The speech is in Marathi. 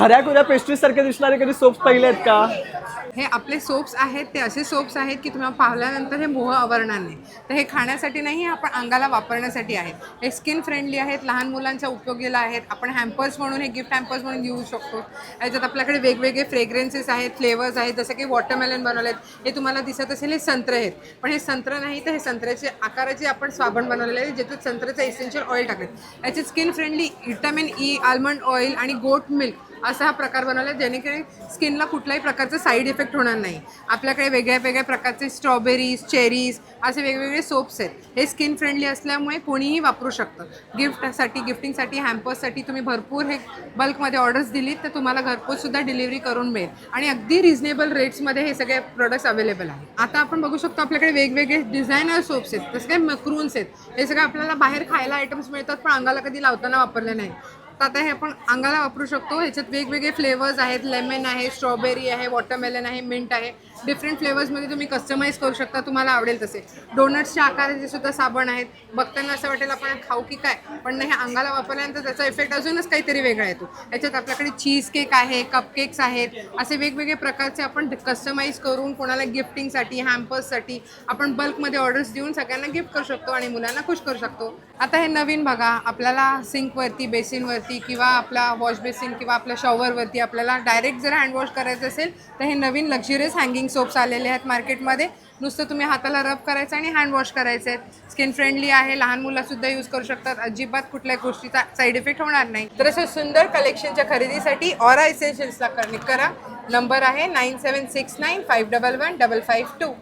खऱ्या खुऱ्या पेस्ट्री सारखे दिसणारे कधी सोप्स पाहिले आहेत का? हे आपले सोप्स आहेत ते असे सोप्स आहेत की तुम्हाला पाहिल्यानंतर हे मोह आवरणार नाही. तर हे खाण्यासाठी नाही, आपण अंगाला वापरण्यासाठी आहेत. हे स्किन फ्रेंडली आहेत, लहान मुलांच्या उपयोगीला आहेत. आपण हॅम्पर्स म्हणून, हे गिफ्ट हॅम्पर्स म्हणून घेऊ शकतो. याच्यात आपल्याकडे वेगवेगळे फ्रेग्रन्सेस आहेत, फ्लेवर्स आहेत. जसं की वॉटरमेलन बनवले आहेत, हे तुम्हाला दिसत असेल हे संत्रे आहेत, पण हे संत्रं नाही, तर हे संत्र्याचे आकाराचे आपण साबण बनवलेले आहे, ज्याच्यात संत्र्याचं एसेन्शियल ऑइल टाकले. याचे skin friendly vitamin E, almond oil आणि गोट मिल्क असा हा प्रकार बनवला आहे, जेणेकरून स्किनला कुठल्याही प्रकारचा साईड इफेक्ट होणार नाही. आपल्याकडे वेगळ्या वेगळ्या प्रकारचे स्ट्रॉबेरीज, चेरीज असे वेगवेगळे सोप्स आहेत. हे स्किन फ्रेंडली असल्यामुळे कोणीही वापरू शकतं. गिफ्टसाठी, गिफ्टिंगसाठी, हॅम्पर्ससाठी तुम्ही भरपूर हे बल्कमध्ये ऑर्डर्स दिलीत तर तुम्हाला घरपोचसुद्धा डिलिव्हरी करून मिळेल आणि अगदी रिजनेबल रेट्समध्ये हे सगळे प्रोडक्ट्स अवेलेबल आहेत. आता आपण बघू शकतो आपल्याकडे वेगवेगळे डिझायनर सोप्स आहेत, जसं काय मक्रून्स आहेत. हे सगळं आपल्याला बाहेर खायला आयटम्स मिळतात, पण अंगाला कधी लावताना वापरले नाही. तर आता हे आपण अंगाला वापरू शकतो. ह्याच्यात वेगवेगळे फ्लेवर्स आहेत, लेमन आहे, स्ट्रॉबेरी आहे, वॉटरमेलन आहे, मिंट आहे. डिफरंट फ्लेवर्समध्ये तुम्ही कस्टमाइज करू शकता, तुम्हाला आवडेल तसे. डोनट्सच्या आकाराचे सुद्धा साबण आहेत. बघताना असं वाटेल आपण खाऊ की काय, पण हे अंगाला वापरल्यानंतर त्याचा इफेक्ट अजूनच काहीतरी वेगळा येतो. ह्याच्यात आपल्याकडे चीज केक आहे, कप केक्स आहेत, असे वेगवेगळे प्रकारचे आपण कस्टमाइज करून कोणाला गिफ्टिंगसाठी, हॅम्पर्ससाठी आपण बल्कमध्ये ऑर्डर्स देऊन सगळ्यांना गिफ्ट करू शकतो आणि मुलांना खुश करू शकतो. आता हे नवीन बघा, आपल्याला सिंकवरती, बेसिनवरती किंवा आपला वॉश बेसिन किंवा आपल्या शॉवरवरती आपल्याला डायरेक्ट जर हँडवॉश करायचं असेल तर हे नवीन लक्झरियस हँगिंग सोप्स आलेले आहेत मार्केटमध्ये. नुसतं तुम्ही हाताला रब करायचं आणि हँड वॉश करायचे आहेत. स्किन फ्रेंडली आहे, लहान मुलांसुद्धा यूज करू शकतात. अजिबात कुठल्याही गोष्टीचा साईड इफेक्ट होणार नाही. तर अशा सुंदर कलेक्शनच्या खरेदीसाठी ऑरा इसेन्शियल्सला कनेक्ट करा. नंबर आहे 9769511552.